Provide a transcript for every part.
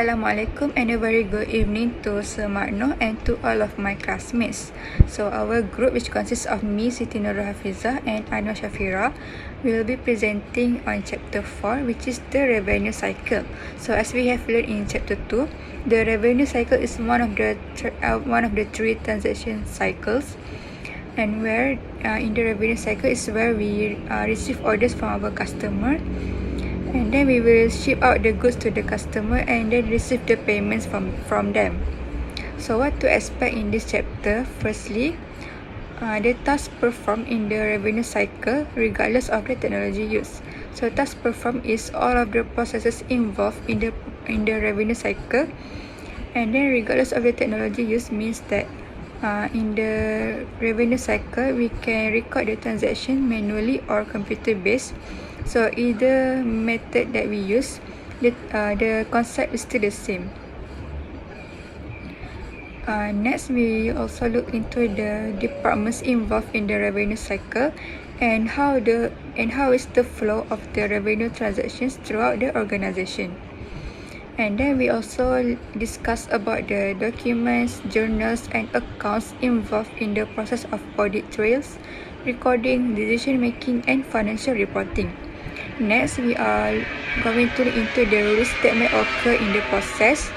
Assalamualaikum and a very good evening to Sir Magno and to all of my classmates. So our group, which consists of me, Siti Nurul Hafizah and Anwar Shafira, will be presenting on chapter 4, which is the revenue cycle. So as we have learned in chapter 2, the revenue cycle is one of the three transaction cycles, and where in the revenue cycle is where we receive orders from our customer, and then we will ship out the goods to the customer and then receive the payments from them. So what to expect in this chapter? Firstly, the task performed in the revenue cycle regardless of the technology used. So task performed is all of the processes involved in the revenue cycle, and then regardless of the technology used means that in the revenue cycle we can record the transaction manually or computer based. So either method that we use, the concept is still the same. Next, we also look into the departments involved in the revenue cycle and how is the flow of the revenue transactions throughout the organization. And then we also discuss about the documents, journals, and accounts involved in the process of audit trails, recording, decision making, and financial reporting. Next, we are going to look into the risks that may occur in the process.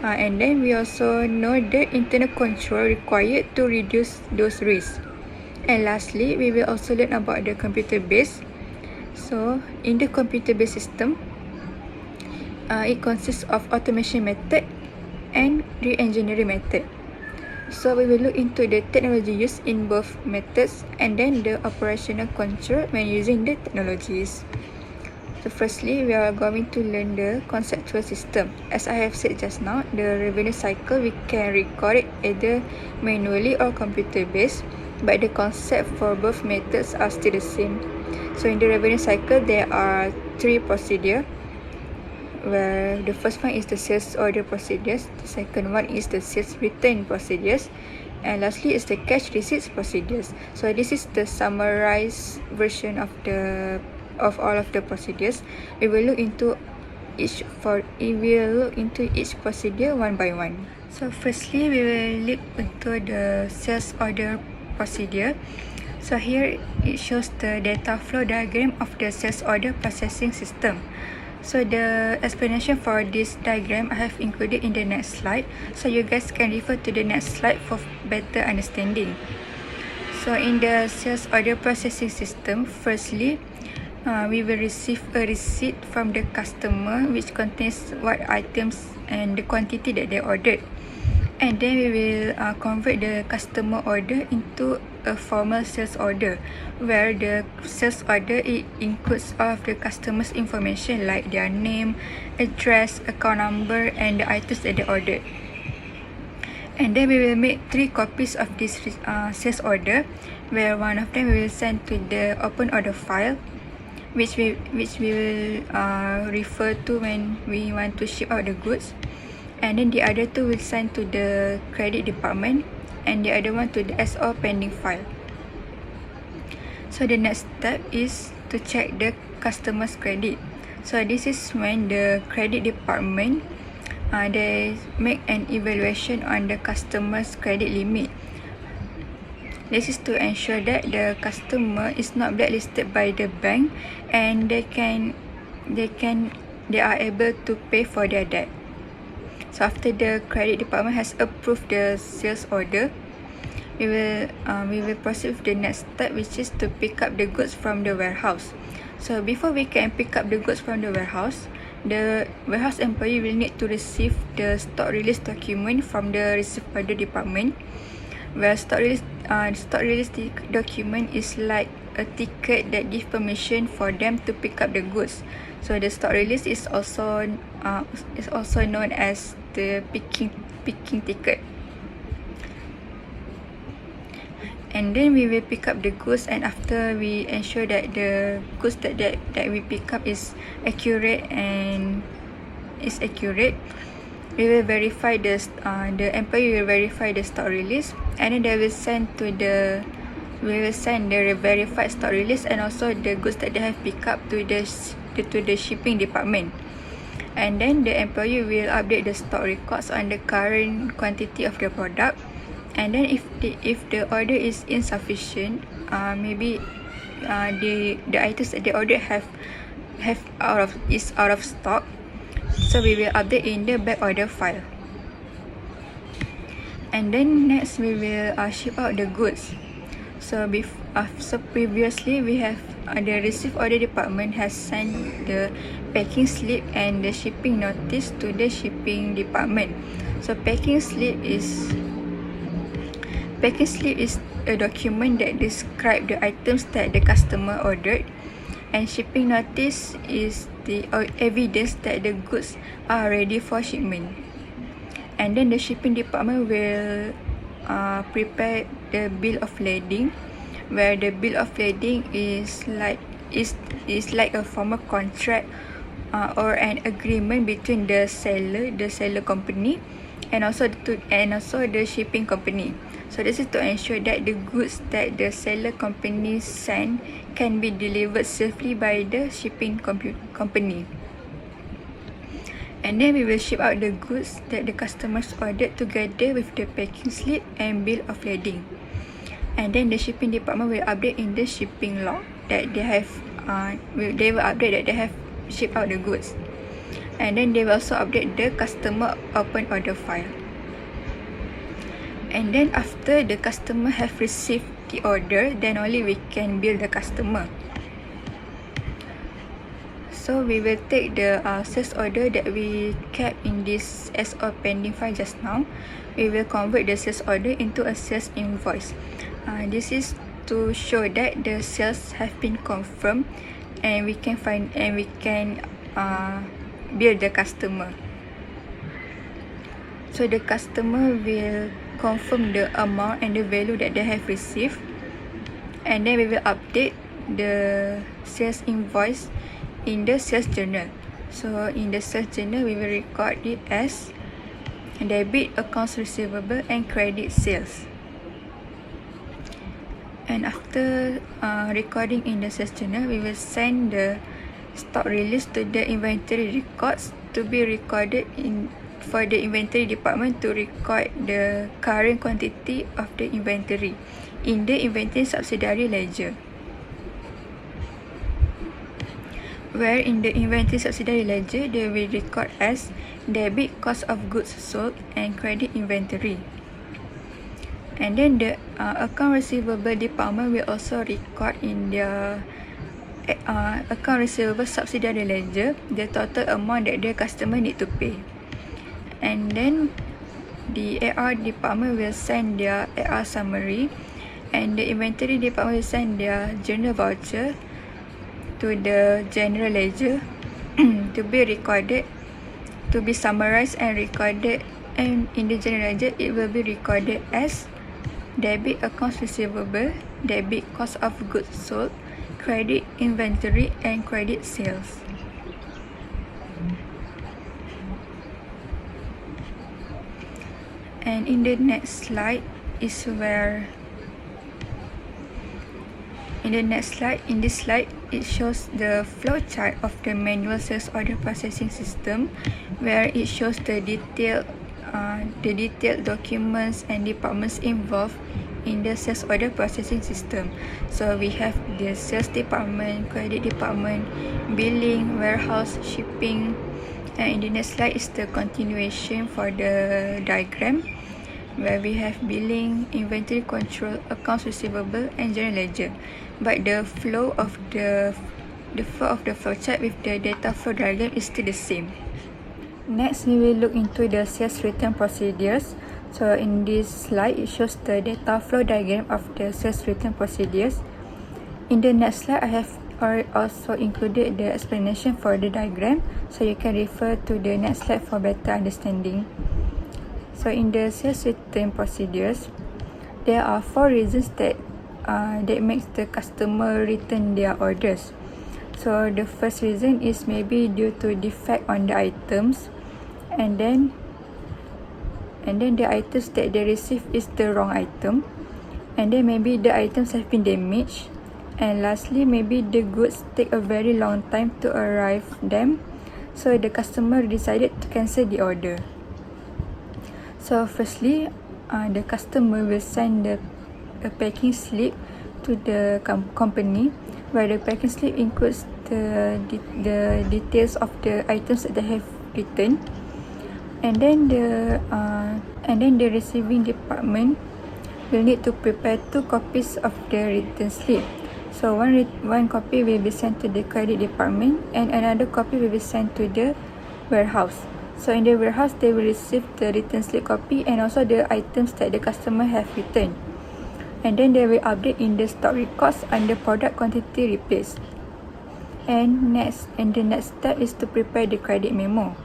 And then we also know the internal control required to reduce those risks. And lastly, we will also learn about the computer base. So, in the computer based system, it consists of automation method and re-engineering method. So we will look into the technology used in both methods and then the operational control when using the technologies. So firstly, we are going to learn the conceptual system. As I have said just now, the revenue cycle we can record it either manually or computer based, but the concept for both methods are still the same. So in the revenue cycle, there are 3 procedures, where the first one is the sales order procedures, the second one is the sales return procedures, and lastly is the cash receipts procedures. So this is the summarized version of all of the procedures. We will look into each procedure one by one. So firstly, we will look into the sales order procedure. So here it shows the data flow diagram of the sales order processing system. So the explanation for this diagram I have included in the next slide, so you guys can refer to the next slide for better understanding. So in the sales order processing system, firstly, we will receive a receipt from the customer which contains what items and the quantity that they ordered. And then we will convert the customer order into a formal sales order, where the sales order it includes all of the customer's information like their name, address, account number, and the items that they ordered. And then we will make 3 copies of this sales order, where one of them we will send to the open order file, which we will refer to when we want to ship out the goods. And then the other 2 will send to the credit department, and the other one to the SO pending file. So the next step is to check the customer's credit. So this is when the credit department they make an evaluation on the customer's credit limit. This is to ensure that the customer is not blacklisted by the bank and they are able to pay for their debt. So after the credit department has approved the sales order, we will proceed with the next step, which is to pick up the goods from the warehouse. So before we can pick up the goods from the warehouse employee will need to receive the stock release document from the receipt order department, where stock release document is like a ticket that gives permission for them to pick up the goods. So the stock release is also known as the picking ticket. And then we will pick up the goods, and after we ensure that the goods that we pick up is accurate, we will verify the employee will verify the stock release, and then we will send the verified stock release and also the goods that they have picked up to the shipping department. And then the employee will update the stock records on the current quantity of the product. And then if the order is insufficient, maybe the items that they ordered have out of stock, so we will update in the back order file. And then next we will ship out the goods. So previously we have the receive order department has sent the packing slip and the shipping notice to the shipping department. So packing slip is a document that describe the items that the customer ordered, and shipping notice is the evidence that the goods are ready for shipment. And then the shipping department will prepare the bill of lading, where the bill of lading is like a formal contract or an agreement between the seller company, and also the shipping company. So this is to ensure that the goods that the seller company send can be delivered safely by the shipping company. And then we will ship out the goods that the customers ordered together with the packing slip and bill of lading. And then the shipping department will update in the shipping log that they have they will update that they have shipped out the goods. And then they will also update the customer open order file. And then after the customer have received the order, then only we can bill the customer. So we will take the sales order that we kept in this SO pending file just now. We will convert the sales order into a sales invoice. This is to show that the sales have been confirmed, and we can bill the customer. So the customer will confirm the amount and the value that they have received, and then we will update the sales invoice in the sales journal. So in the sales journal, we will record it as debit accounts receivable and credit sales. And after recording in the sales journal, we will send the stock release to the inventory records to be recorded for the inventory department to record the current quantity of the inventory in the inventory subsidiary ledger, where in the inventory subsidiary ledger they will record as debit cost of goods sold and credit inventory. And then the account receivable department will also record in their account receivable subsidiary ledger the total amount that the customer need to pay. And then the AR department will send their AR summary, and the inventory department will send their journal voucher to the general ledger to be recorded, to be summarized and recorded, and in the general ledger it will be recorded as debit accounts receivable, debit cost of goods sold, credit inventory and credit sales. And in the next slide is where in this slide it shows the flow chart of the manual sales order processing system, where it shows the detailed documents and departments involved in the sales order processing system. So we have the sales department, credit department, billing, warehouse, shipping. And in the next slide is the continuation for the diagram, where we have billing, inventory control, accounts receivable and general ledger. But the flow of the flow chart with the data flow diagram is still the same. Next, we will look into the sales return procedures. So in this slide, it shows the data flow diagram of the sales return procedures. In the next slide, I have also included the explanation for the diagram, so you can refer to the next slide for better understanding. So in the sales return procedures, there are 4 reasons that makes the customer return their orders. So the first reason is maybe due to defect on the items, and then the items that they receive is the wrong item, and then maybe the items have been damaged, and lastly maybe the goods take a very long time to arrive them. So the customer decided to cancel the order. So firstly, the customer will send a packing slip to the company, where the packing slip includes the details of the items that they have returned, and then the receiving department will need to prepare 2 copies of the return slip. So one copy will be sent to the credit department, and another copy will be sent to the warehouse. So in the warehouse, they will receive the return slip copy and also the items that the customer have returned. And then they will update in the stock records under product quantity replaced. And the next step is to prepare the credit memo.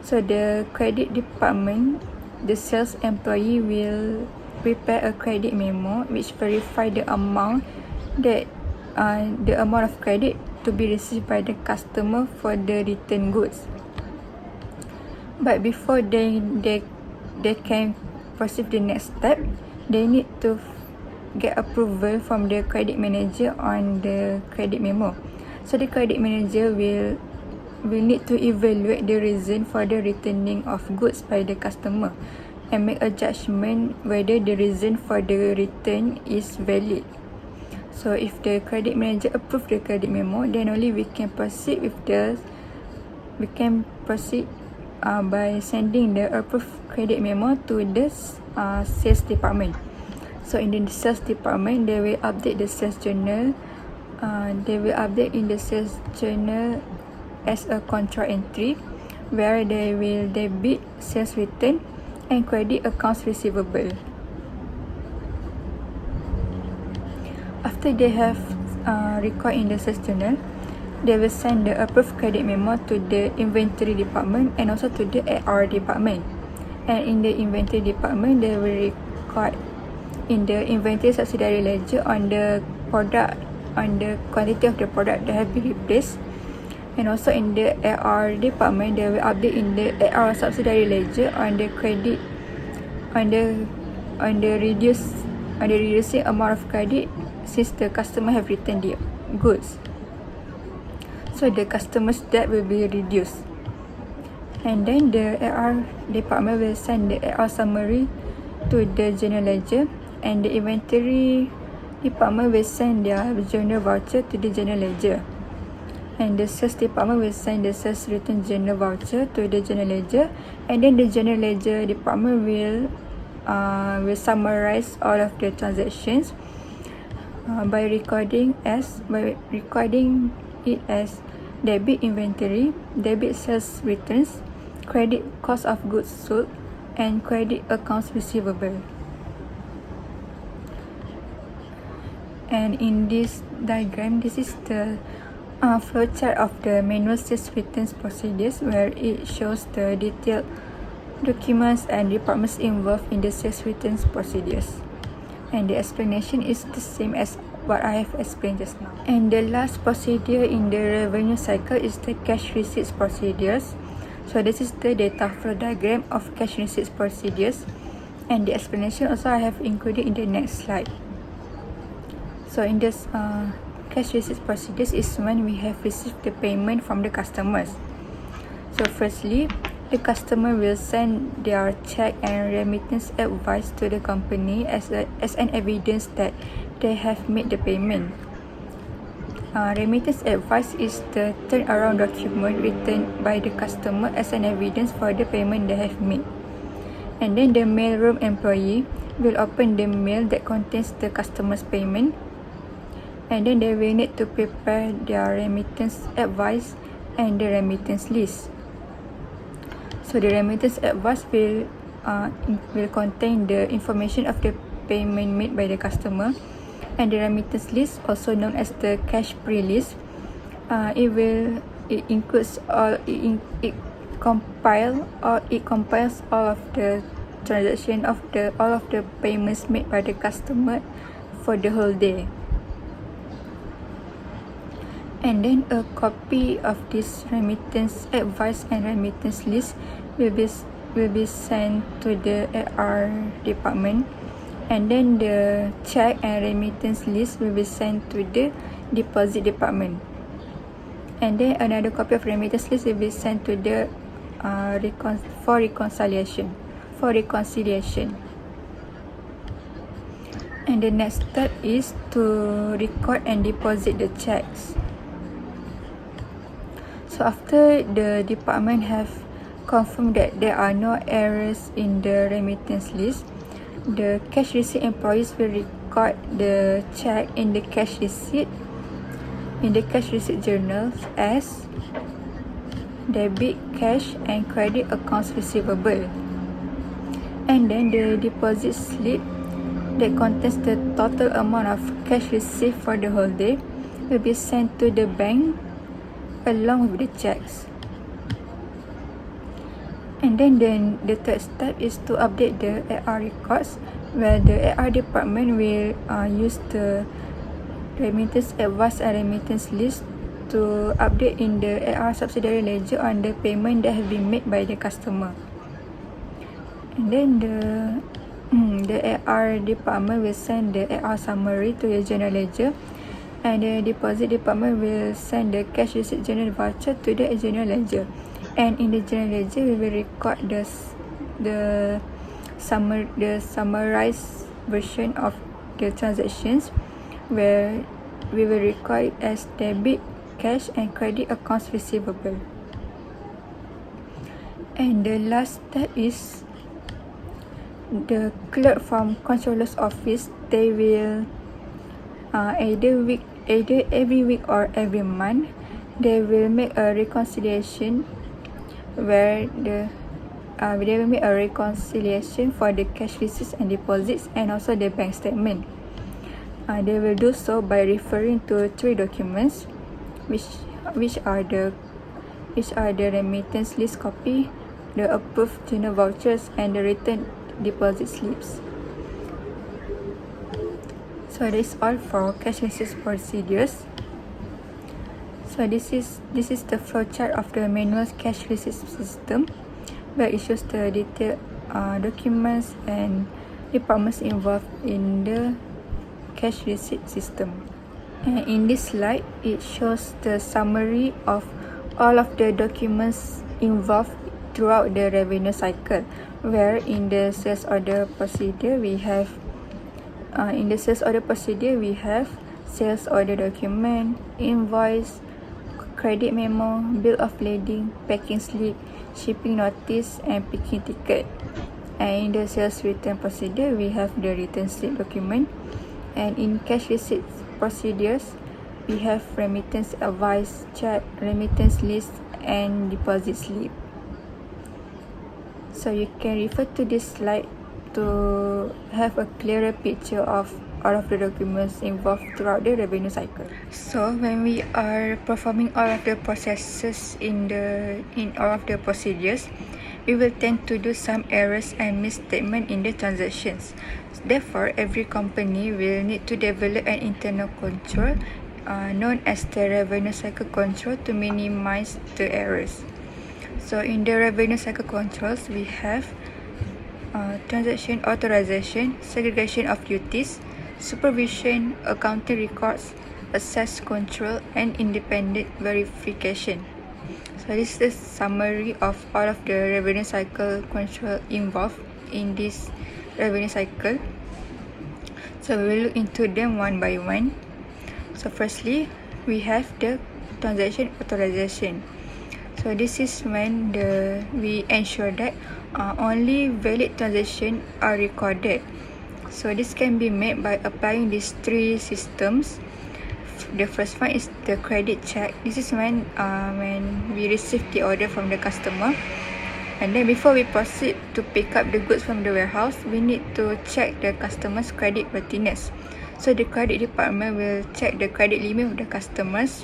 So the credit department, the sales employee will prepare a credit memo which verify the amount of credit to be received by the customer for the returned goods. But before they can proceed the next step, they need to get approval from the credit manager on the credit memo. So the credit manager will need to evaluate the reason for the returning of goods by the customer and make a judgment whether the reason for the return is valid. So if the credit manager approve the credit memo, then only we can proceed by sending the approved credit memo to the sales department. So in the sales department, they will update the sales journal. They will update in the sales journal as a control entry, where they will debit sales return and credit accounts receivable. After they have record in the sales journal, they will send the approved credit memo to the inventory department and also to the AR department. And in the inventory department, they will record in the inventory subsidiary ledger on the quantity of the product that have been replaced. And also in the AR department, they will update in the AR subsidiary ledger on the credit on the reducing amount of credit since the customer have returned the goods. So the customer's debt will be reduced. And then the AR department will send the AR summary to the general ledger, and the inventory department will send their journal voucher to the general ledger. And the sales department will send the sales return journal voucher to the general ledger, and then the general ledger department will summarize all of the transactions by recording it as debit inventory, debit sales returns, credit cost of goods sold, and credit accounts receivable. And in this diagram, this is the flowchart of the manual sales returns procedures, where it shows the detailed documents and departments involved in the sales returns procedures. And the explanation is the same as what I have explained just now. And the last procedure in the revenue cycle is the cash receipts procedures. So this is the data flow diagram of cash receipts procedures, and the explanation also I have included in the next slide. So in this cash receipts procedures is when we have received the payment from the customers. So firstly, the customer will send their check and remittance advice to the company as an evidence that they have made the payment. Remittance advice is the turnaround document written by the customer as an evidence for the payment they have made. And then the mailroom employee will open the mail that contains the customer's payment, and then they will need to prepare their remittance advice and the remittance list. So the remittance advice will contain the information of the payment made by the customer, and the remittance list, also known as the cash pre-list, it compiles all of the transaction of all of the payments made by the customer for the whole day. And then a copy of this remittance advice and remittance list will be sent to the AR department, and then the check and remittance list will be sent to the deposit department. And then another copy of remittance list will be sent to the for reconciliation. And the next step is to record and deposit the checks. So after the department have confirmed that there are no errors in the remittance list, the cash receipt employees will record the check in the cash receipt journal as debit, cash and credit accounts receivable. And then the deposit slip that contains the total amount of cash received for the whole day will be sent to the bank along with the checks. And then the third step is to update the AR records, where the AR department will use the remittance advice and remittance list to update in the AR subsidiary ledger on the payment that have been made by the customer. And then the AR department will send the AR summary to the general ledger, and the deposit department will send the cash receipt general voucher to the general ledger. And in the general ledger, we will record the summarized version of the transactions, where we will record it as debit, cash and credit accounts receivable. And the last step is the clerk from controller's office. They will either every week or every month, they will make a reconciliation where they will make a reconciliation for the cash receipts and deposits and also the bank statement. They will do so by referring to 3 documents, which are the remittance list copy, the approved general vouchers and the written deposit slips. So that's all for cash receipts procedures. So this is the flowchart of the manual cash receipts system, where it shows the detailed documents and departments involved in the cash receipt system. And in this slide, it shows the summary of all of the documents involved throughout the revenue cycle, where in the sales order procedure we have sales order document, invoice, credit memo, bill of lading, packing slip, shipping notice and picking ticket. And in the sales return procedure, we have the return slip document. And in cash receipt procedures, we have remittance advice, check, remittance list and deposit slip. So you can refer to this slide to have a clearer picture of all of the documents involved throughout the revenue cycle. So when we are performing all of the processes in all of the procedures, we will tend to do some errors and misstatement in the transactions. Therefore, every company will need to develop an internal control known as the revenue cycle control to minimize the errors. So in the revenue cycle controls, we have transaction authorization, segregation of duties, supervision, accounting records, access control, and independent verification. So this is the summary of all of the revenue cycle control involved in this revenue cycle. So we will look into them one by one. So firstly, we have the transaction authorization. So this is when we ensure that only valid transactions are recorded. So this can be made by applying these 3 systems. The first one is the credit check. This is when we receive the order from the customer, and then before we proceed to pick up the goods from the warehouse, we need to check the customer's credit worthiness. So the credit department will check the credit limit of the customers.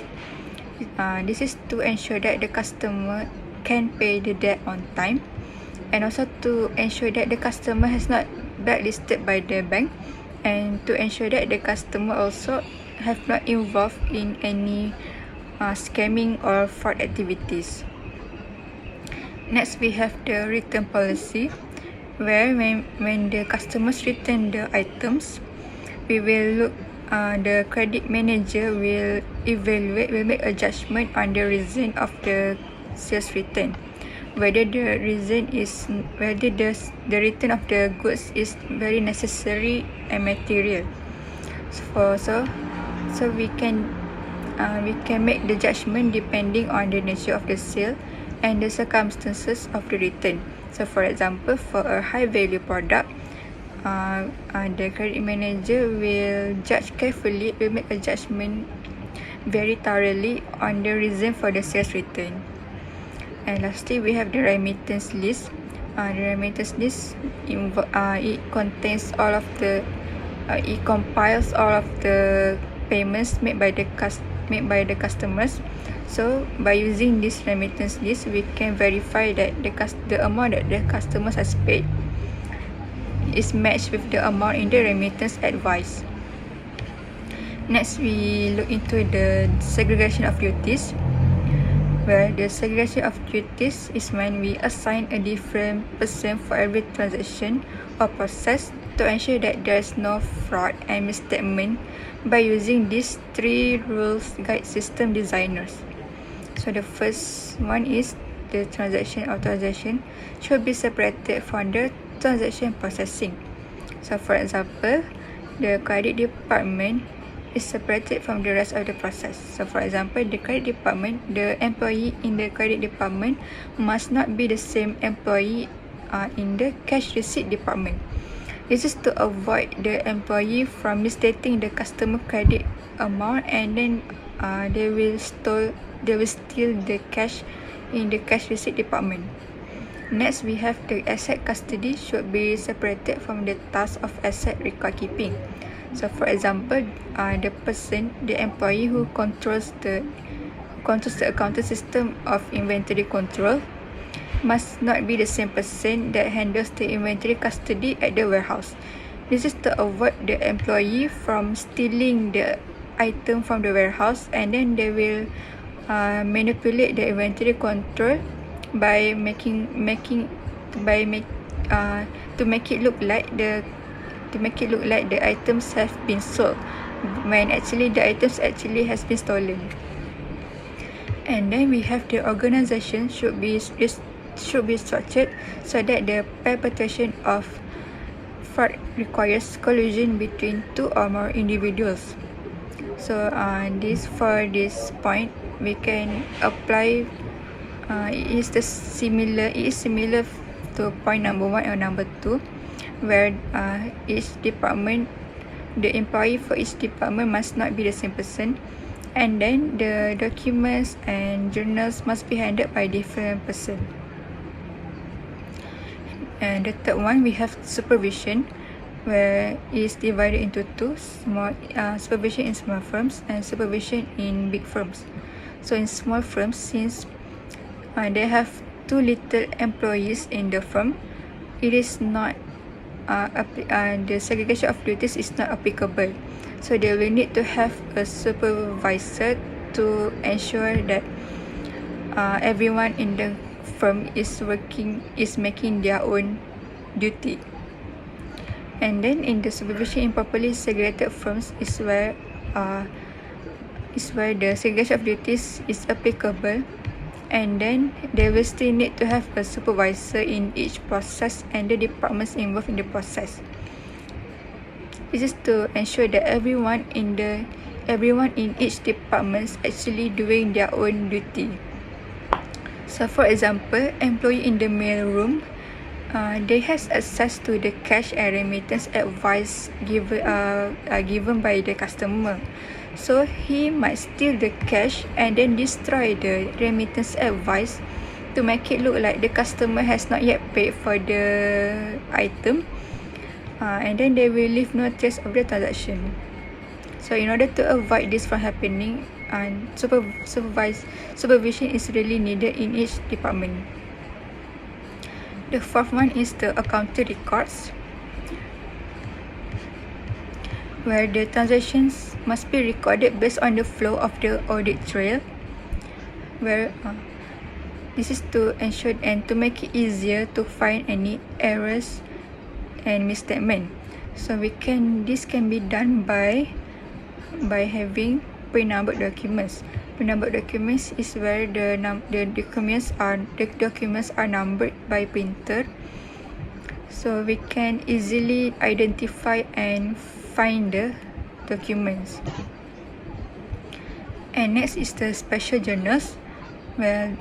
This is to ensure that the customer can pay the debt on time, and also to ensure that the customer has not blacklisted by the bank, and to ensure that the customer also have not involved in any scamming or fraud activities. Next, we have the return policy, where when the customers return the items, we will look the credit manager will make a judgment on the reason of the sales return, whether the return of the goods is very necessary and material. So we can make the judgment depending on the nature of the sale and the circumstances of the return. So for example, for a high value product, the credit manager will make a judgment very thoroughly on the reason for the sales return. And lastly, we have the remittance list. The remittance list it contains all of the it compiles all of the payments made by the customers. So by using this remittance list, we can verify that the amount that the customers has paid is matched with the amount in the remittance advice. Next, we look into the segregation of duties, where the segregation of duties is when we assign a different percent for every transaction or process to ensure that there is no fraud and misstatement by using these 3 rules guide system designers. So the first one is the transaction authorization should be separated from the transaction processing. So for example, the credit department is separated from the rest of the process. So for example, the credit department, the employee in the credit department must not be the same employee in the cash receipt department. This is to avoid the employee from misstating the customer credit amount, and then they will steal the cash in the cash receipt department. Next, we have the asset custody should be separated from the task of asset record keeping. So for example, the employee who controls the accounting system of inventory control must not be the same person that handles the inventory custody at the warehouse. This is to avoid the employee from stealing the item from the warehouse, and then they will manipulate the inventory control by to make it look like the items have been sold when actually the items has been stolen. And then we have the organization should be structured so that the perpetration of fraud requires collusion between 2 or more individuals. So for this point, we can apply it is similar to point number 1 or number 2, where each department, the employee for each department must not be the same person, and then the documents and journals must be handled by different person. And the third one, we have supervision, where it is divided into 2, supervision in small firms and supervision in big firms. So in small firms, since they have too little employees in the firm, it is not the segregation of duties is not applicable. So they will need to have a supervisor to ensure that everyone in the firm is making their own duty. And then in the supervision in properly segregated firms is where the segregation of duties is applicable, and then they will still need to have a supervisor in each process and the departments involved in the process. This is to ensure that everyone in each department is actually doing their own duty. So for example, employee in the mail room, they has access to the cash and remittance advice given by the customer. So he might steal the cash and then destroy the remittance advice to make it look like the customer has not yet paid for the item, and then they will leave no trace of the transaction. So in order to avoid this from happening, supervision is really needed in each department. The fourth one is the accounting records, where the transactions must be recorded based on the flow of the audit trail, where this is to ensure and to make it easier to find any errors and misstatement. So this can be done by by having pre-numbered documents. Pre-numbered documents is where the documents are numbered by printer, so we can easily identify and find the documents. And next is the special journals, where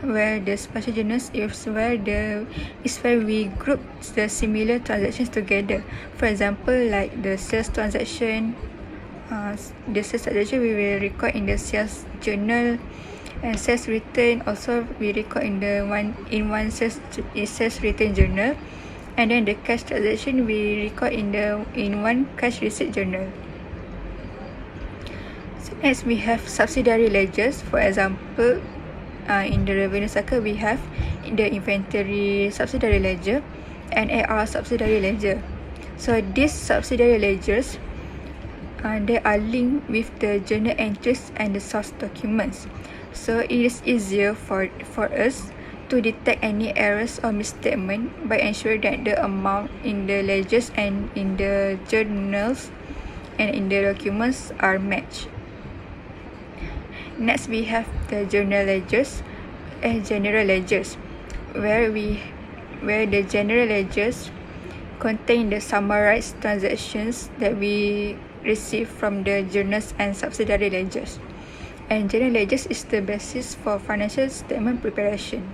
the special journals is where we group the similar transactions together. For example, like the sales transaction, we will record in the sales journal, and sales return also we record in one sales return journal, and then the cash transaction we record in one cash receipt journal. So next we have subsidiary ledgers. For example, in the revenue cycle we have the inventory subsidiary ledger and AR subsidiary ledger. So these subsidiary ledgers, they are linked with the journal entries and the source documents. So it is easier for us to detect any errors or misstatement by ensuring that the amount in the ledgers and in the journals and in the documents are matched. Next, we have the general ledgers, where the general ledgers contain the summarized transactions that we receive from the journals and subsidiary ledgers. And general ledgers is the basis for financial statement preparation.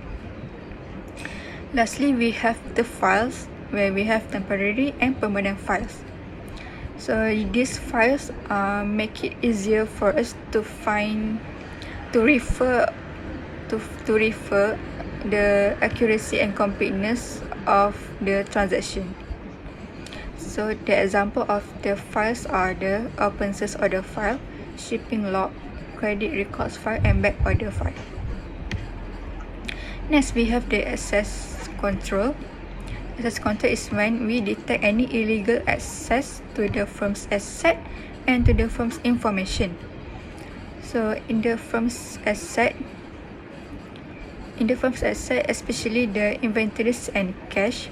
Lastly, we have the files, where we have temporary and permanent files. So these files make it easier for us to refer the accuracy and completeness of the transaction. So the example of the files are the open sales order file, shipping log, credit records file, and back order file. Next, we have the access control. Access control is when we detect any illegal access to the firm's asset and to the firm's information. So in the firm's asset, especially the inventories and cash,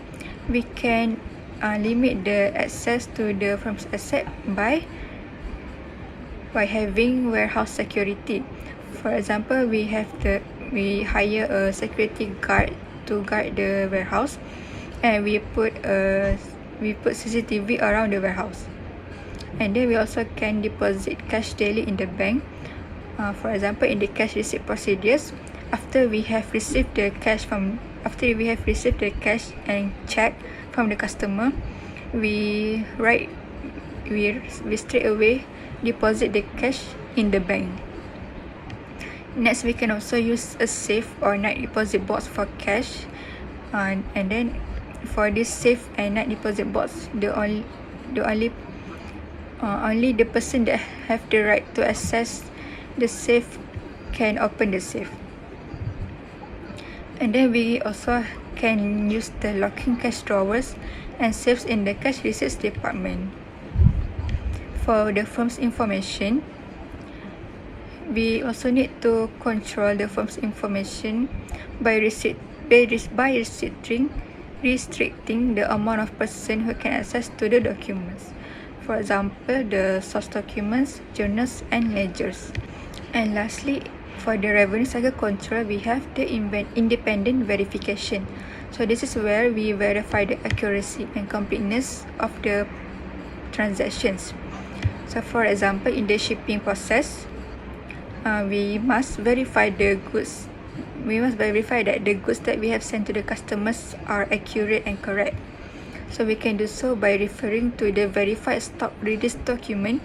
we can limit the access to the firm's asset by having warehouse security. For example, we hire a security guard to guard the warehouse, and we put CCTV around the warehouse. And then we also can deposit cash daily in the bank. For example, in the cash receipt procedures, after we have received the cash and check from the customer, we straight away deposit the cash in the bank. Next, we can also use a safe or night deposit box for cash, and then for this safe and night deposit box, only the person that have the right to access the safe can open the safe. And then we also can use the locking cash drawers and safes in the cash receipts department. For the firm's information, we also need to control the firm's information by restricting the amount of person who can access to the documents. For example, the source documents, journals, and ledgers. And lastly, for the revenue cycle control, we have the independent verification. So this is where we verify the accuracy and completeness of the transactions. So for example, in the shipping process, we must verify that the goods that we have sent to the customers are accurate and correct. So we can do so by referring to the verified stock release document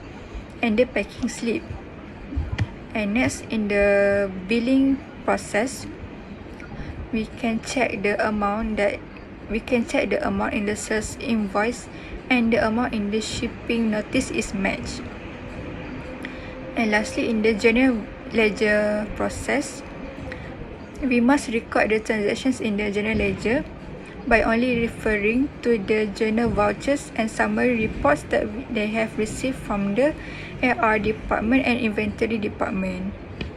and the packing slip. And next, in the billing process, we can check the amount in the sales invoice and the amount in the shipping notice is matched. And lastly, in the general ledger process, we must record the transactions in the general ledger by only referring to the journal vouchers and summary reports that they have received from the AR department and inventory department.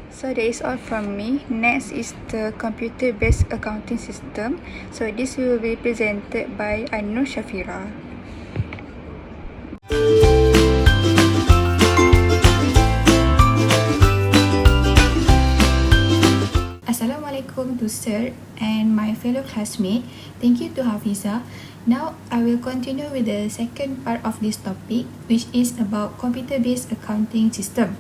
So that is all from me. Next is the computer-based accounting system. So this will be presented by Anur Shafira. Assalamualaikum to Sir and my fellow classmate. Thank you to Hafiza. Now I will continue with the second part of this topic, which is about computer-based accounting system.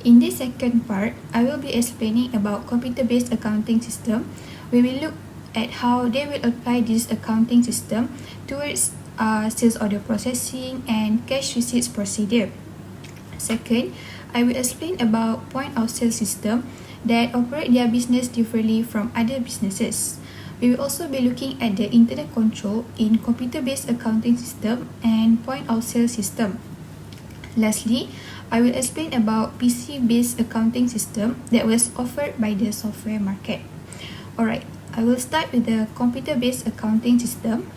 In this second part, I will be explaining about computer-based accounting system. We will look at how they will apply this accounting system towards sales order processing and cash receipts procedure. Second, I will explain about point of sale system that operate their business differently from other businesses. We will also be looking at the internal control in computer-based accounting system and point of sale system. Lastly, I will explain about PC-based accounting system that was offered by the software market. Alright, I will start with the computer-based accounting system.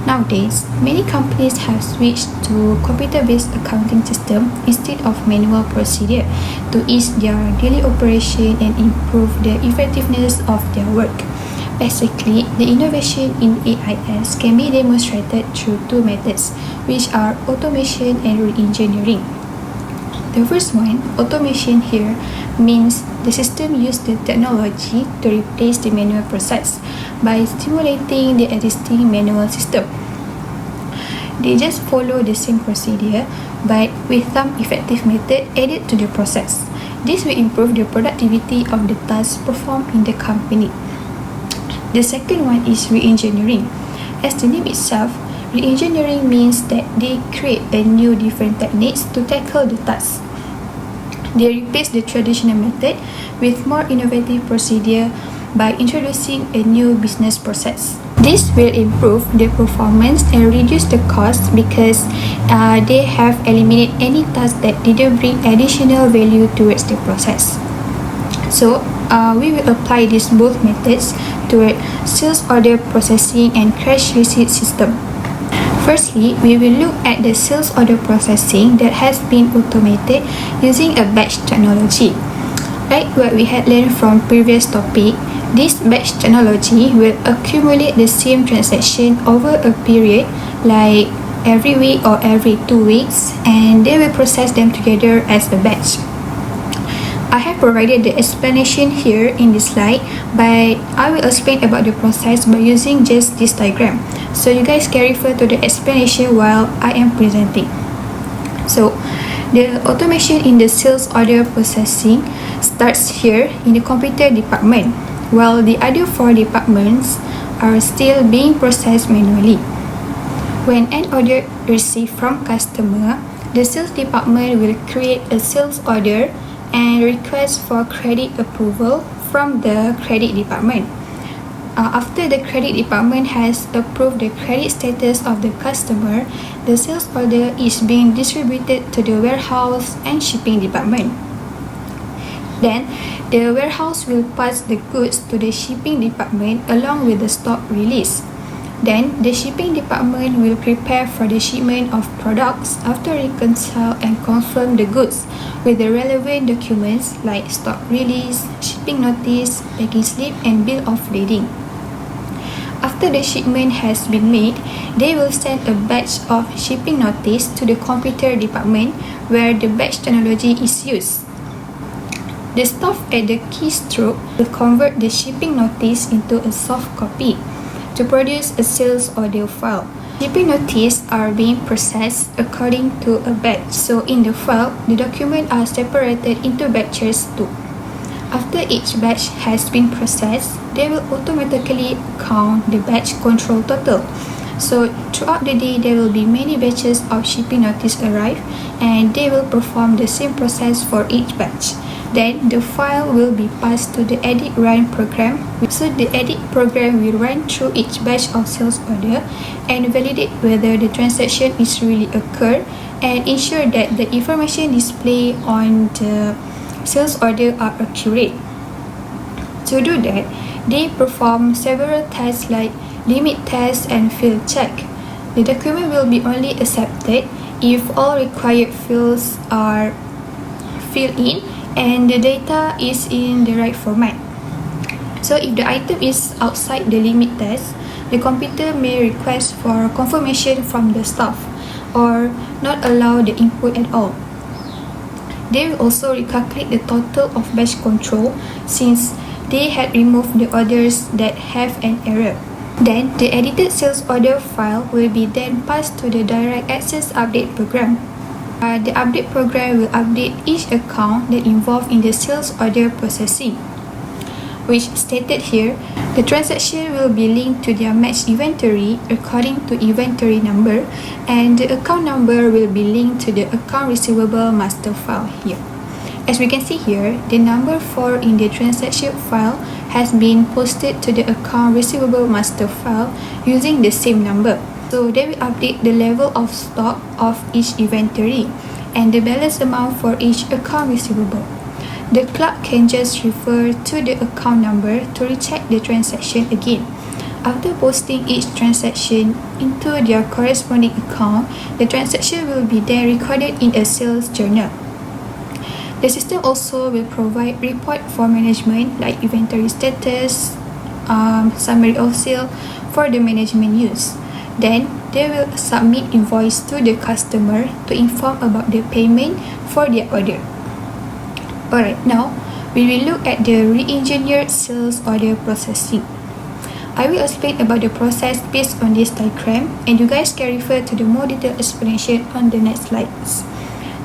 Nowadays, many companies have switched to computer-based accounting system instead of manual procedure to ease their daily operation and improve the effectiveness of their work. Basically, the innovation in AIS can be demonstrated through two methods, which are automation and re-engineering. The first one, automation here, means the system uses the technology to replace the manual process by stimulating the existing manual system. They just follow the same procedure but with some effective method added to the process. This will improve the productivity of the tasks performed in the company. The second one is re-engineering. As the name itself, re-engineering means that they create a new different techniques to tackle the task. They replace the traditional method with more innovative procedure by introducing a new business process. This will improve the performance and reduce the cost because they have eliminated any task that didn't bring additional value towards the process. So we will apply these both methods to sales order processing and cash receipt system. Firstly, we will look at the sales order processing that has been automated using a batch technology. Like what we had learned from previous topic, this batch technology will accumulate the same transaction over a period like every week or every 2 weeks, and they will process them together as a batch. I have provided the explanation here in this slide, but I will explain about the process by using just this diagram. So you guys can refer to the explanation while I am presenting. So the automation in the sales order processing starts here in the computer department, while the other 4 departments are still being processed manually. When an order is received from customer, the sales department will create a sales order and request for credit approval from the credit department. After the credit department has approved the credit status of the customer, the sales order is being distributed to the warehouse and shipping department. Then, the warehouse will pass the goods to the shipping department along with the stock release. Then, the shipping department will prepare for the shipment of products after reconcile and confirm the goods with the relevant documents like stock release, shipping notice, packing slip, and bill of lading. After the shipment has been made, they will send a batch of shipping notice to the computer department where the batch technology is used. The staff at the keystroke will convert the shipping notice into a soft copy to produce a sales order file. Shipping notices are being processed according to a batch, so in the file, the documents are separated into batches too. After each batch has been processed, they will automatically count the batch control total. So throughout the day, there will be many batches of shipping notice arrive and they will perform the same process for each batch. Then the file will be passed to the edit run program. So the edit program will run through each batch of sales order and validate whether the transaction is really occurred and ensure that the information displayed on the sales order are accurate. To do that, they perform several tests like limit test and field check. The document will be only accepted if all required fields are filled in and the data is in the right format. So if the item is outside the limit test, the computer may request for confirmation from the staff or not allow the input at all. They will also recalculate the total of batch control since they had removed the orders that have an error. Then, the edited sales order file will be then passed to the direct access update program. The update program will update each account that involved in the sales order processing, which stated here, the transaction will be linked to their matched inventory according to inventory number, and the account number will be linked to the account receivable master file here. As we can see here, the number 4 in the transaction file has been posted to the account receivable master file using the same number. So they will update the level of stock of each inventory and the balance amount for each account receivable. The clerk can just refer to the account number to recheck the transaction again. After posting each transaction into their corresponding account, the transaction will be then recorded in a sales journal. The system also will provide report for management like inventory status, summary of sale for the management use. Then, they will submit invoice to the customer to inform about the payment for their order. Alright, now we will look at the re-engineered sales order processing. I will explain about the process based on this diagram, and you guys can refer to the more detailed explanation on the next slides.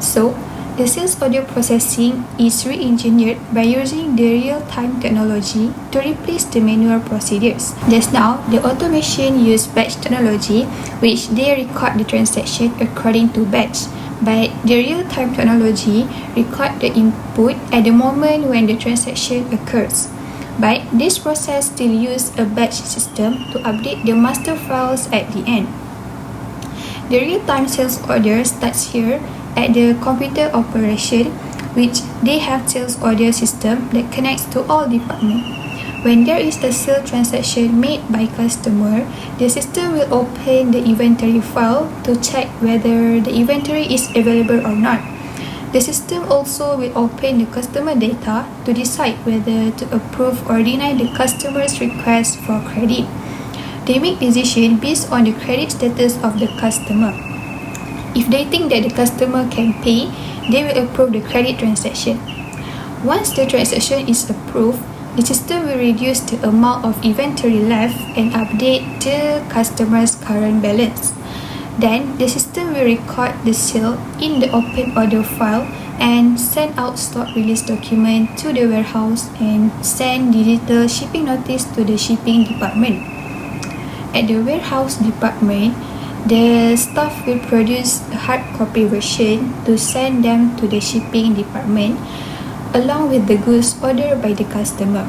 So, the sales order processing is re-engineered by using the real-time technology to replace the manual procedures. Just now, the automation used batch technology, which they record the transaction according to batch. But the real-time technology record the input at the moment when the transaction occurs. But this process still uses a batch system to update the master files at the end. The real-time sales order starts here at the computer operation, which they have sales order system that connects to all departments. When there is a sale transaction made by customer, the system will open the inventory file to check whether the inventory is available or not. The system also will open the customer data to decide whether to approve or deny the customer's request for credit. They make decisions based on the credit status of the customer. If they think that the customer can pay, they will approve the credit transaction. Once the transaction is approved, the system will reduce the amount of inventory left and update the customer's current balance. Then, the system will record the sale in the open order file and send out stock release document to the warehouse and send digital shipping notice to the shipping department. At the warehouse department, the staff will produce a hard copy version to send them to the shipping department along with the goods ordered by the customer.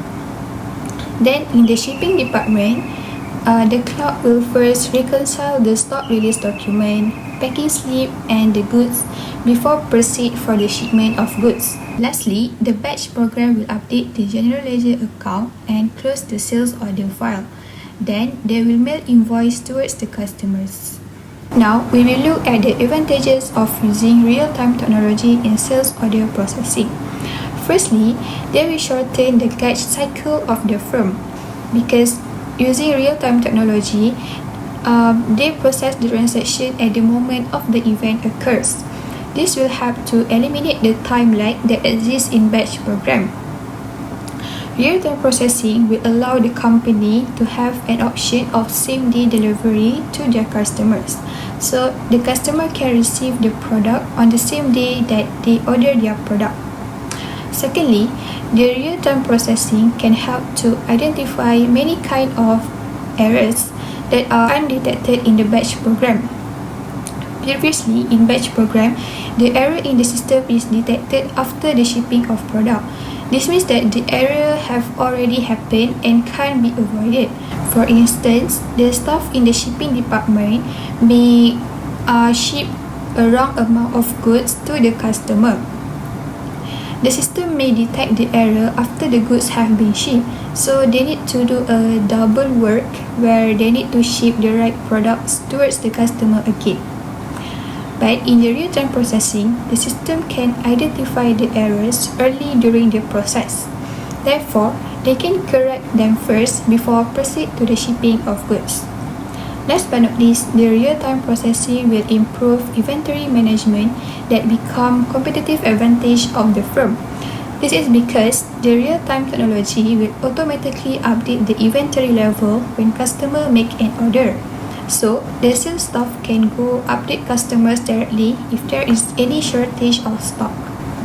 Then in the shipping department, the clerk will first reconcile the stock release document, packing slip and the goods before proceed for the shipment of goods. Lastly, the batch program will update the general ledger account and close the sales order file. Then they will mail invoice towards the customers. Now, we will look at the advantages of using real-time technology in sales order processing. Firstly, they will shorten the cash cycle of the firm because using real-time technology, they process the transaction at the moment of the event occurs. This will help to eliminate the time lag that exists in batch program. Real-time processing will allow the company to have an option of same-day delivery to their customers. So, the customer can receive the product on the same day that they order their product. Secondly, the real-time processing can help to identify many kinds of errors that are undetected in the batch program. Previously, in batch program, the error in the system is detected after the shipping of product. This means that the error have already happened and can't be avoided. For instance, the staff in the shipping department may ship a wrong amount of goods to the customer. The system may detect the error after the goods have been shipped, so they need to do a double work where they need to ship the right products towards the customer again. But in the real-time processing, the system can identify the errors early during the process. Therefore, they can correct them first before proceed to the shipping of goods. Last but not least, the real-time processing will improve inventory management that become competitive advantage of the firm. This is because the real-time technology will automatically update the inventory level when customer make an order. So, the sales staff can go update customers directly if there is any shortage of stock.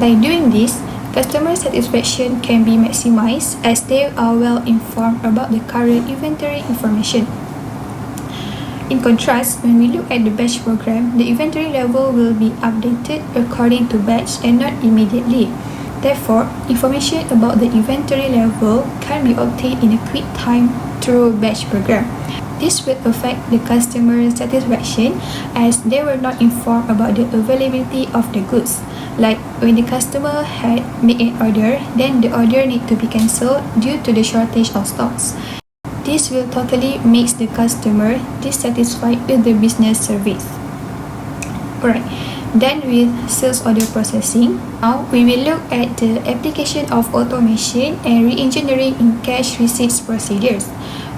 By doing this, customer satisfaction can be maximized as they are well informed about the current inventory information. In contrast, when we look at the batch program, the inventory level will be updated according to batch and not immediately. Therefore, information about the inventory level can be obtained in a quick time through batch program. This will affect the customer satisfaction as they were not informed about the availability of the goods. Like when the customer had made an order, then the order need to be cancelled due to the shortage of stocks. This will totally make the customer dissatisfied with the business service. Alright, done with sales order processing. Now we will look at the application of automation and re-engineering in cash receipts procedures.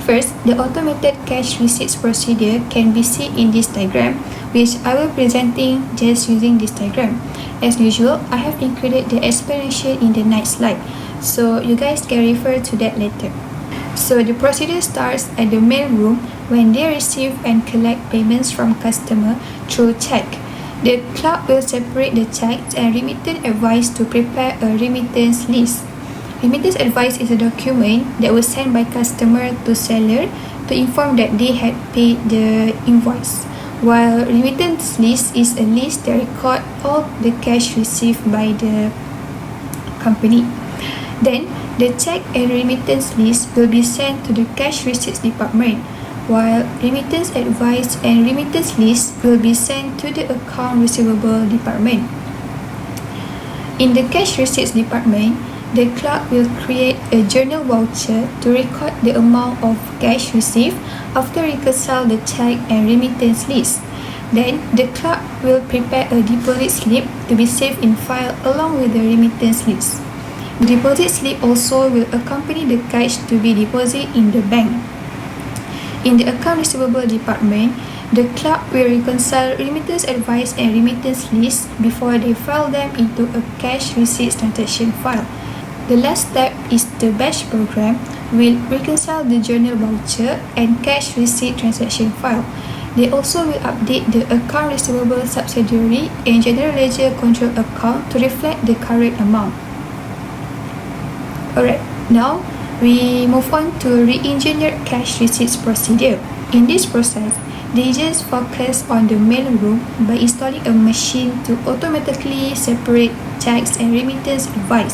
First, the automated cash receipts procedure can be seen in this diagram, which I will presenting just using this diagram. As usual, I have included the explanation in the next slide, so you guys can refer to that later. So the procedure starts at the mail room when they receive and collect payments from customer through check. The clerk will separate the checks and remittance advice to prepare a remittance list. Remittance advice is a document that was sent by customer to seller to inform that they had paid the invoice, while remittance list is a list that record all the cash received by the company. Then, the check and remittance list will be sent to the cash receipts department, while remittance advice and remittance list will be sent to the account receivable department. In the cash receipts department, the clerk will create a journal voucher to record the amount of cash received after reconcile the check and remittance list. Then, the clerk will prepare a deposit slip to be saved in file along with the remittance list. The deposit slip also will accompany the cash to be deposited in the bank. In the account receivable department, the clerk will reconcile remittance advice and remittance list before they file them into a cash receipts transaction file. The last step is the batch program will reconcile the journal voucher and cash receipt transaction file. They also will update the account receivable subsidiary and general ledger control account to reflect the current amount. Alright, now we move on to re-engineered cash receipts procedure. In this process, they just focus on the mail room by installing a machine to automatically separate checks and remittance advice.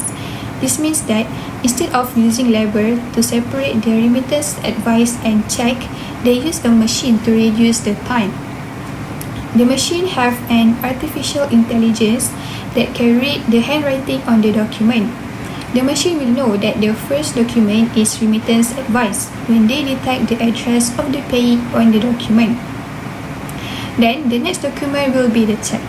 This means that instead of using labor to separate the remittance advice and check, they use a machine to reduce the time. The machine have an artificial intelligence that can read the handwriting on the document. The machine will know that the first document is remittance advice when they detect the address of the payee on the document. Then the next document will be the check.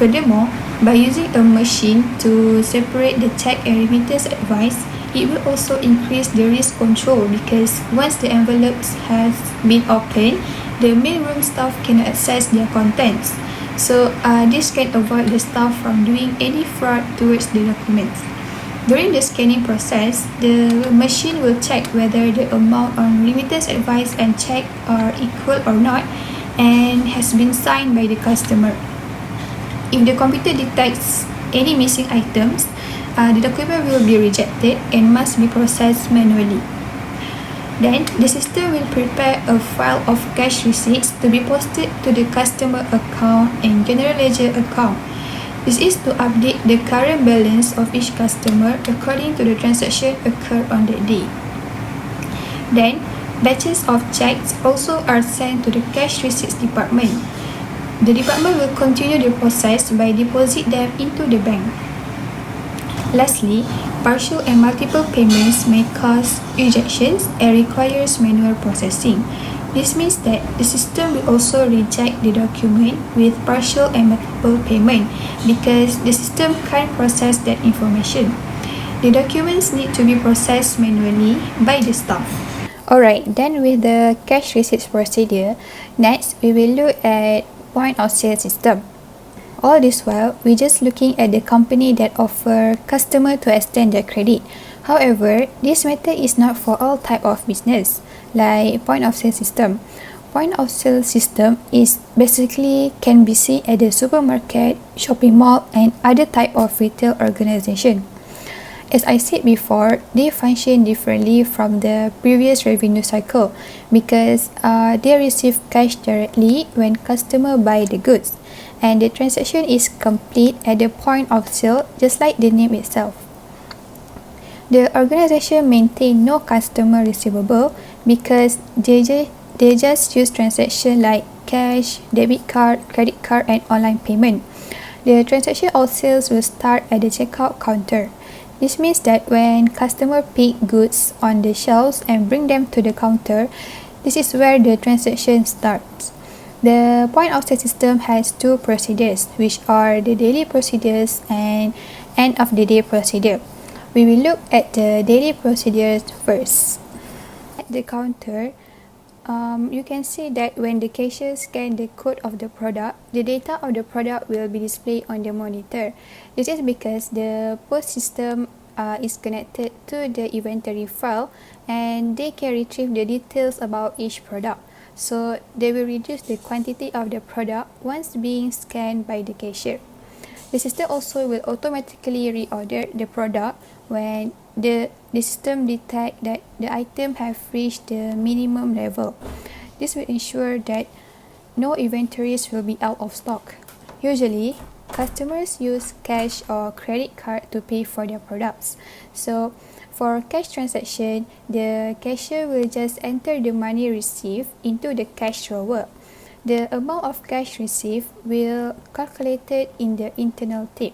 Furthermore, by using a machine to separate the check and remittance advice, it will also increase the risk control because once the envelopes has been opened, the mailroom staff can access their contents. So this can avoid the staff from doing any fraud towards the documents. During the scanning process, the machine will check whether the amount on remittance advice and check are equal or not and has been signed by the customer. If the computer detects any missing items, the document will be rejected and must be processed manually. Then, the system will prepare a file of cash receipts to be posted to the customer account and general ledger account. This is to update the current balance of each customer according to the transaction occurred on that day. Then, batches of checks also are sent to the cash receipts department. The department will continue the process by deposit them into the bank. Lastly, partial and multiple payments may cause rejections and requires manual processing. This means that the system will also reject the document with partial and multiple payment because the system can't process that information. The documents need to be processed manually by the staff. Alright, then with the cash receipts procedure, next we will look at point of sale system. All this while, we're just looking at the company that offer customer to extend their credit. However, this method is not for all type of business, like point of sale system. Point of sale system is basically can be seen at the supermarket, shopping mall, and other type of retail organization. As I said before, they function differently from the previous revenue cycle because they receive cash directly when customer buy the goods, and the transaction is complete at the point of sale, just like the name itself. The organization maintain no customer receivable because they just use transaction like cash, debit card, credit card, and online payment. The transaction of sales will start at the checkout counter. This means that when customer pick goods on the shelves and bring them to the counter, this is where the transaction starts. The point of sale system has two procedures, which are the daily procedures and end of the day procedure. We will look at the daily procedures first. At the counter, you can see that when the cashier scan the code of the product, the data of the product will be displayed on the monitor. This is because the POS system is connected to the inventory file and they can retrieve the details about each product. So they will reduce the quantity of the product once being scanned by the cashier. The system also will automatically reorder the product when the system detect that the item have reached the minimum level. This will ensure that no inventories will be out of stock. Usually, customers use cash or credit card to pay for their products. So, for cash transaction, the cashier will just enter the money received into the cash drawer. The amount of cash received will calculated in the internal tip.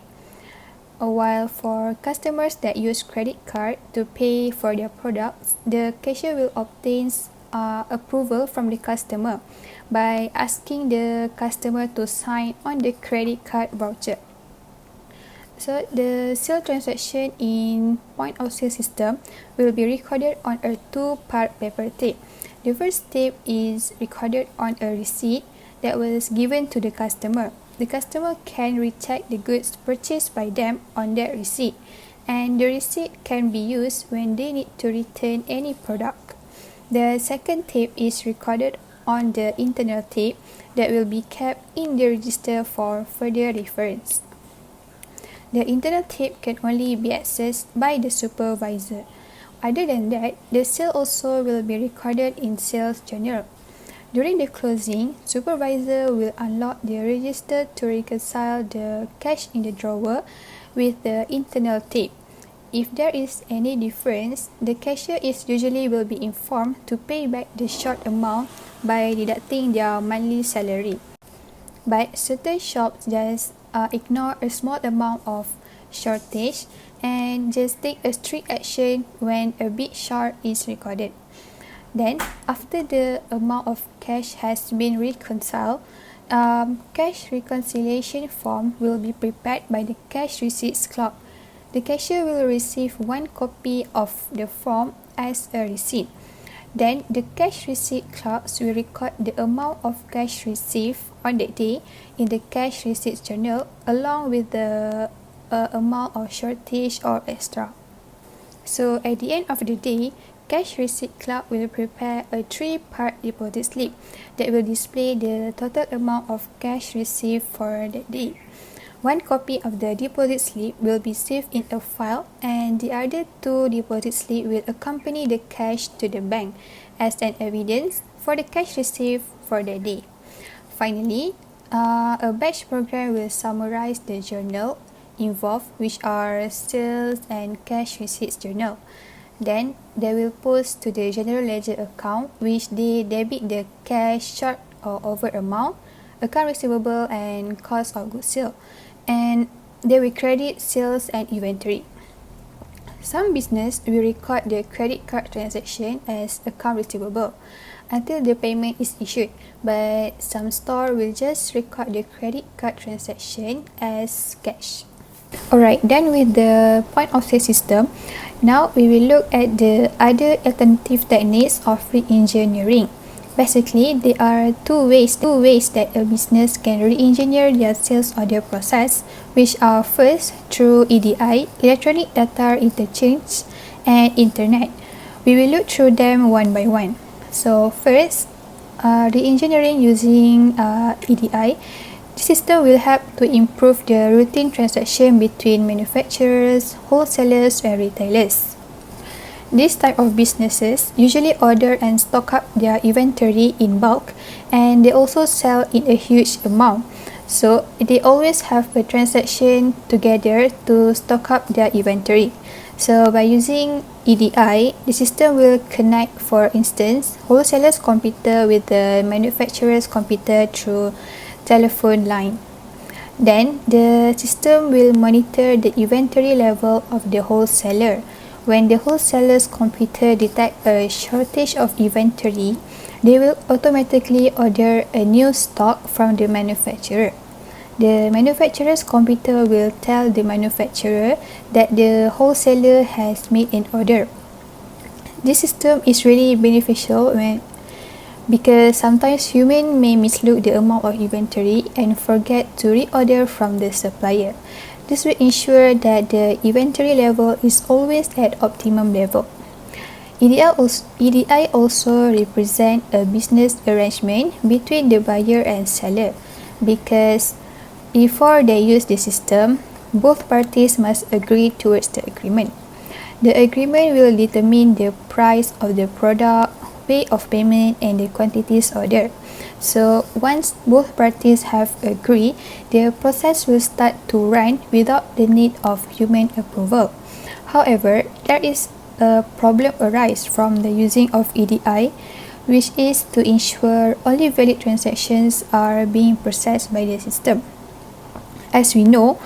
While for customers that use credit card to pay for their products, the cashier will obtain approval from the customer by asking the customer to sign on the credit card voucher. So the sale transaction in point of sale system will be recorded on a two-part paper tape. The first tape is recorded on a receipt that was given to the customer. The customer can recheck the goods purchased by them on that receipt, and the receipt can be used when they need to return any product. The second tape is recorded on the internal tape that will be kept in the register for further reference. The internal tape can only be accessed by the supervisor. Other than that, the sale also will be recorded in sales journal. During the closing, supervisor will unlock the register to reconcile the cash in the drawer with the internal tape. If there is any difference, the cashier usually will be informed to pay back the short amount by deducting their monthly salary. But certain shops just ignore a small amount of shortage and just take a strict action when a big short is recorded. Then, after the amount of cash has been reconciled, cash reconciliation form will be prepared by the cash receipts clerk. The cashier will receive one copy of the form as a receipt. Then, the cash receipt clerks will record the amount of cash received on that day in the cash receipts journal along with the amount of shortage or extra. So, at the end of the day, cash receipt clerk will prepare a three-part deposit slip that will display the total amount of cash received for that day. One copy of the deposit slip will be saved in a file, and the other two deposit slips will accompany the cash to the bank as an evidence for the cash received for that day. Finally, a batch program will summarize the journal involved, which are sales and cash receipts journal. Then they will post to the general ledger account, which they debit the cash short or over amount, account receivable, and cost of goods sold, and they will credit sales and inventory. Some business will record the credit card transaction as account receivable until the payment is issued, but some store will just record the credit card transaction as cash. Alright, done with the point of sale system. Now we will look at the other alternative techniques of re-engineering. Basically, there are two ways that a business can re-engineer their sales order process, which are first through EDI, electronic data interchange, and internet. We will look through them one by one. So first, re-engineering using EDI. The system will help to improve the routine transaction between manufacturers, wholesalers, and retailers. This type of businesses usually order and stock up their inventory in bulk, and they also sell in a huge amount. So they always have a transaction together to stock up their inventory. So by using EDI, the system will connect, for instance, wholesalers' computer with the manufacturer's computer through telephone line. Then the system will monitor the inventory level of the wholesaler. When the wholesaler's computer detect a shortage of inventory, they will automatically order a new stock from the manufacturer. The manufacturer's computer will tell the manufacturer that the wholesaler has made an order. This system is really beneficial because sometimes humans may mislook the amount of inventory and forget to reorder from the supplier. This will ensure that the inventory level is always at optimum level. EDI also represents a business arrangement between the buyer and seller, because before they use the system, both parties must agree towards the agreement. The agreement will determine the price of the product, way of payment, and the quantities ordered. So once both parties have agreed, the process will start to run without the need of human approval. However, there is a problem arise from the using of EDI, which is to ensure only valid transactions are being processed by the system. As we know,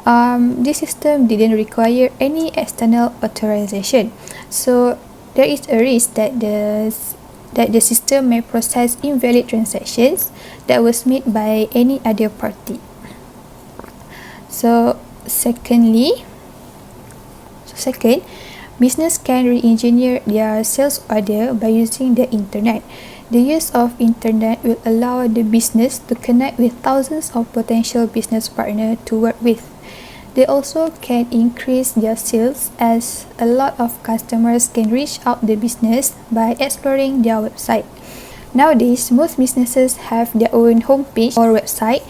this system didn't require any external authorization, so there is a risk that the system may process invalid transactions that was made by any other party. Second, business can re-engineer their sales order by using the internet. The use of internet will allow the business to connect with thousands of potential business partners to work with. They also can increase their sales, as a lot of customers can reach out the business by exploring their website. Nowadays, most businesses have their own homepage or website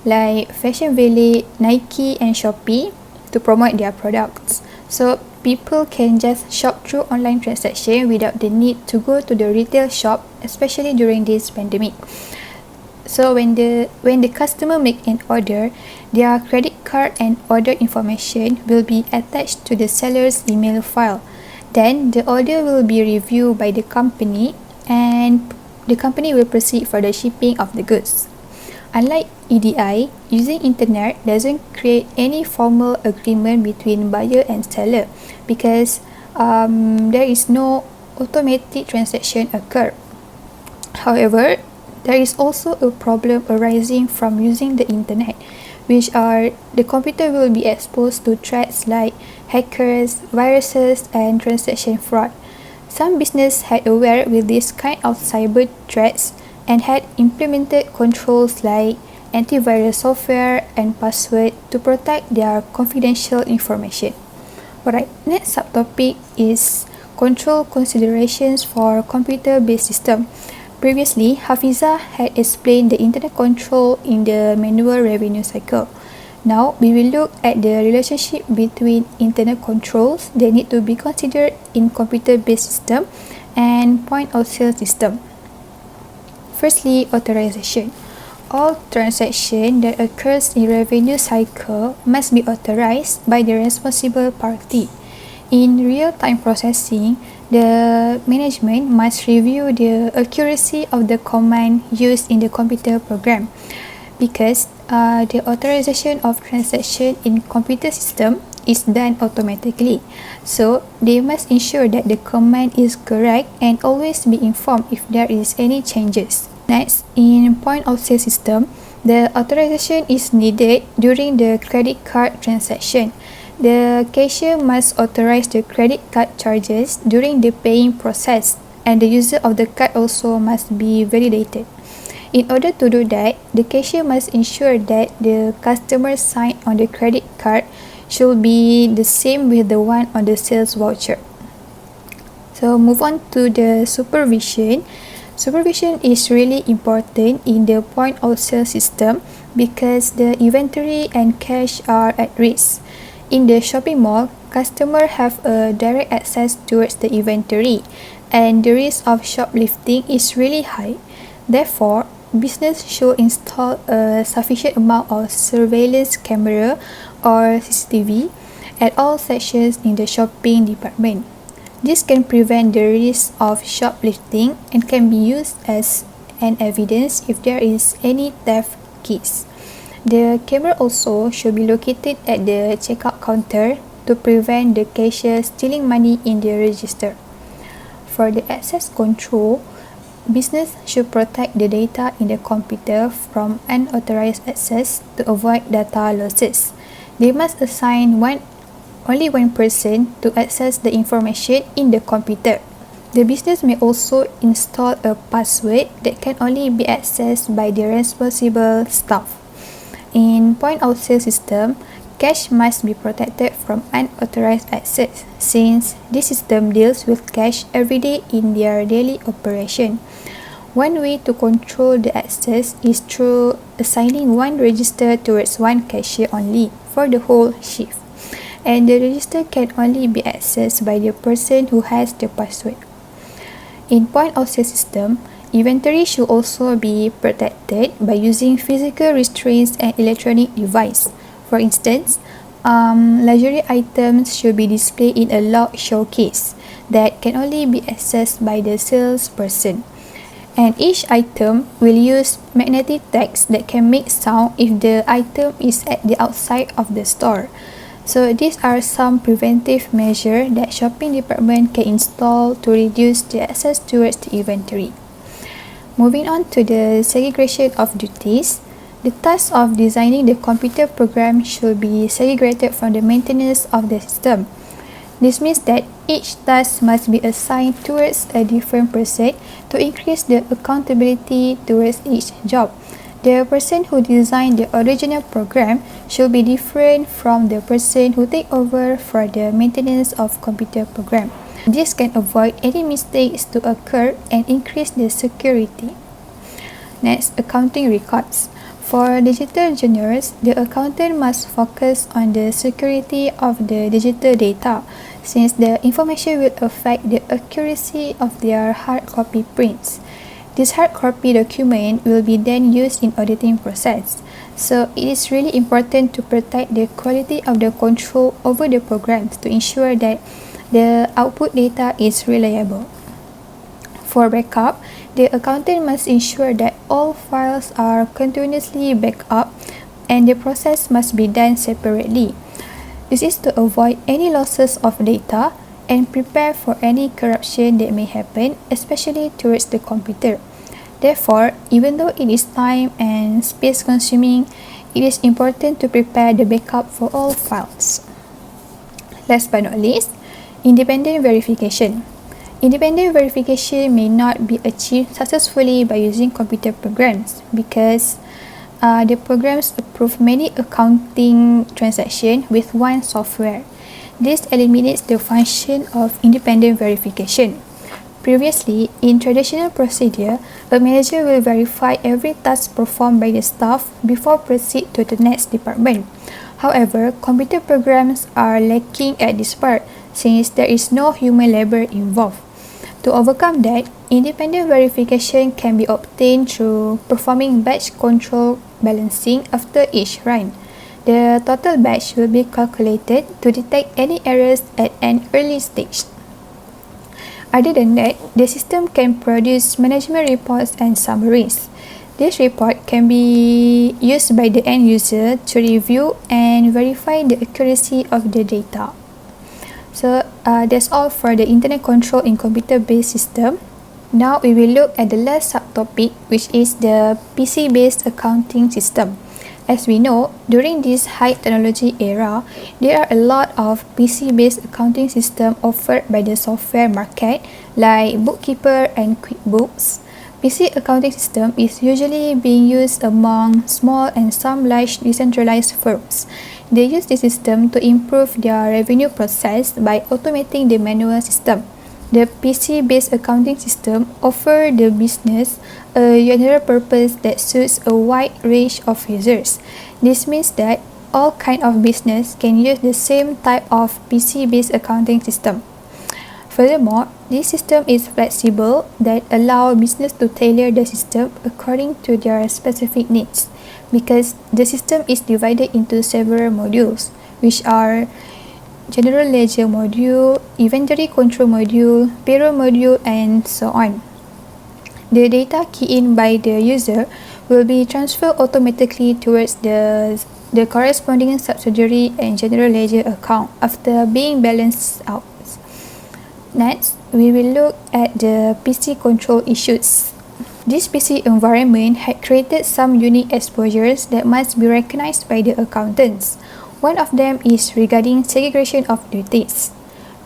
like Fashion Valley, Nike, and Shopee to promote their products. So people can just shop through online transaction without the need to go to the retail shop, especially during this pandemic. So when the customer make an order, their credit card and order information will be attached to the seller's email file. Then the order will be reviewed by the company, and the company will proceed for the shipping of the goods. Unlike EDI, using internet doesn't create any formal agreement between buyer and seller, because there is no automatic transaction occur. However, there is also a problem arising from using the internet, which are the computer will be exposed to threats like hackers, viruses, and transaction fraud. Some businesses had aware with this kind of cyber threats and had implemented controls like antivirus software and password to protect their confidential information. Alright, next subtopic is control considerations for computer-based system. Previously, Hafizah had explained the internet control in the manual revenue cycle. Now, we will look at the relationship between internet controls that need to be considered in computer-based system and point-of-sale system. Firstly, authorization. All transaction that occurs in revenue cycle must be authorized by the responsible party. In real-time processing, the management must review the accuracy of the command used in the computer program, because the authorization of transaction in computer system is done automatically. So they must ensure that the command is correct and always be informed if there is any changes. Next, in point of sale system, The authorization is needed during the credit card transaction. The cashier must authorize the credit card charges during the paying process, and the user of the card also must be validated. In order to do that, the cashier must ensure that the customer sign on the credit card should be the same with the one on the sales voucher. So move on to the supervision. Supervision is really important in the point of sale system because the inventory and cash are at risk. In the shopping mall, customers have a direct access towards the inventory, and the risk of shoplifting is really high. Therefore, business should install a sufficient amount of surveillance camera or CCTV at all sections in the shopping department. This can prevent the risk of shoplifting and can be used as an evidence if there is any theft case. The camera also should be located at the checkout counter to prevent the cashier stealing money in the register. For the access control, business should protect the data in the computer from unauthorized access to avoid data losses. They must assign only one person to access the information in the computer. The business may also install a password that can only be accessed by the responsible staff. In point of sale system, cash must be protected from unauthorized access since this system deals with cash every day in their daily operation. One way to control the access is through assigning one register towards one cashier only for the whole shift, and the register can only be accessed by the person who has the password. In point of sale system, inventory should also be protected by using physical restraints and electronic device. For instance, luxury items should be displayed in a locked showcase that can only be accessed by the salesperson. And each item will use magnetic tags that can make sound if the item is at the outside of the store. So these are some preventive measures that shopping department can install to reduce the access towards the inventory. Moving on to the segregation of duties, the task of designing the computer program should be segregated from the maintenance of the system. This means that each task must be assigned towards a different person to increase the accountability towards each job. The person who designed the original program should be different from the person who take over for the maintenance of computer program. This can avoid any mistakes to occur and increase the security. Next, accounting records. For digital journals, the accountant must focus on the security of the digital data, since the information will affect the accuracy of their hard copy prints. This hard copy document will be then used in auditing process. So it is really important to protect the quality of the control over the programs to ensure that the output data is reliable. For backup, the accountant must ensure that all files are continuously backed up and the process must be done separately. This is to avoid any losses of data and prepare for any corruption that may happen, especially towards the computer. Therefore, even though it is time and space consuming, it is important to prepare the backup for all files. Last but not least, independent verification. Independent verification may not be achieved successfully by using computer programs because the programs approve many accounting transactions with one software. This eliminates the function of independent verification. Previously, in traditional procedure, a manager will verify every task performed by the staff before proceed to the next department. However, computer programs are lacking at this part since there is no human labor involved. To overcome that, independent verification can be obtained through performing batch control balancing after each run. The total batch will be calculated to detect any errors at an early stage. Other than that, the system can produce management reports and summaries. This report can be used by the end user to review and verify the accuracy of the data. So that's all for the internet control in computer-based system. Now we will look at the last subtopic, which is the PC-based accounting system. As we know, during this high technology era, there are a lot of PC-based accounting systems offered by the software market like Bookkeeper and QuickBooks. PC accounting system is usually being used among small and some large decentralized firms. They use this system to improve their revenue process by automating the manual system. The PC-based accounting system offers the business a general purpose that suits a wide range of users. This means that all kinds of business can use the same type of PC-based accounting system. Furthermore, this system is flexible that allows business to tailor the system according to their specific needs because the system is divided into several modules, which are General Ledger module, Inventory Control module, Payroll module, and so on. The data keyed in by the user will be transferred automatically towards the corresponding subsidiary and General Ledger account after being balanced out. Next, we will look at the PC control issues. This PC environment had created some unique exposures that must be recognized by the accountants. One of them is regarding segregation of duties.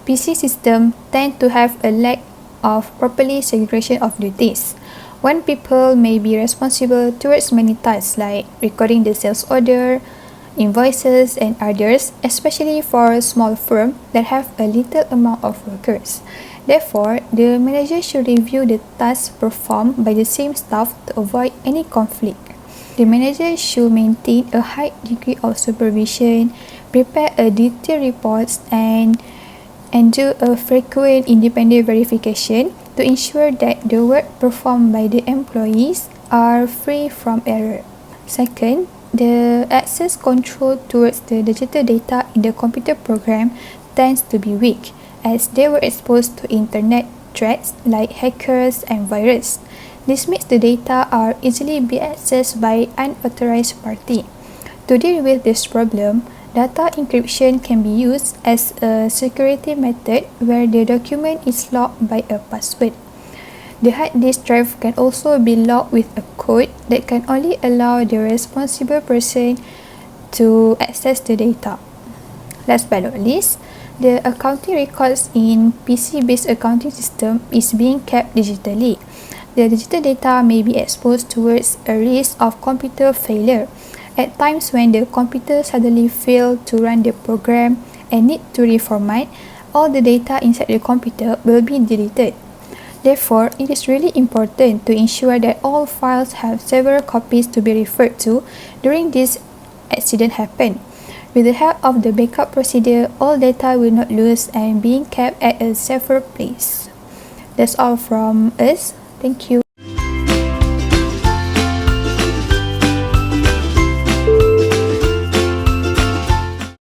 PC systems tend to have a lack of properly segregation of duties. One people may be responsible towards many tasks like recording the sales order, invoices, and others, especially for small firms that have a little amount of workers. Therefore, the manager should review the tasks performed by the same staff to avoid any conflict. The manager should maintain a high degree of supervision, prepare a detailed reports, and do a frequent independent verification to ensure that the work performed by the employees are free from error. Second, the access control towards the digital data in the computer program tends to be weak as they were exposed to internet threats like hackers and viruses. This makes the data are easily be accessed by unauthorized party. To deal with this problem, data encryption can be used as a security method where the document is locked by a password. The hard disk drive can also be locked with a code that can only allow the responsible person to access the data. Last but not least, the accounting records in PC-based accounting system is being kept digitally. The digital data may be exposed towards a risk of computer failure. At times when the computer suddenly fails to run the program and need to reformat, all the data inside the computer will be deleted. Therefore, it is really important to ensure that all files have several copies to be referred to during this accident happen. With the help of the backup procedure, all data will not lose and being kept at a safer place. That's all from us. Thank you.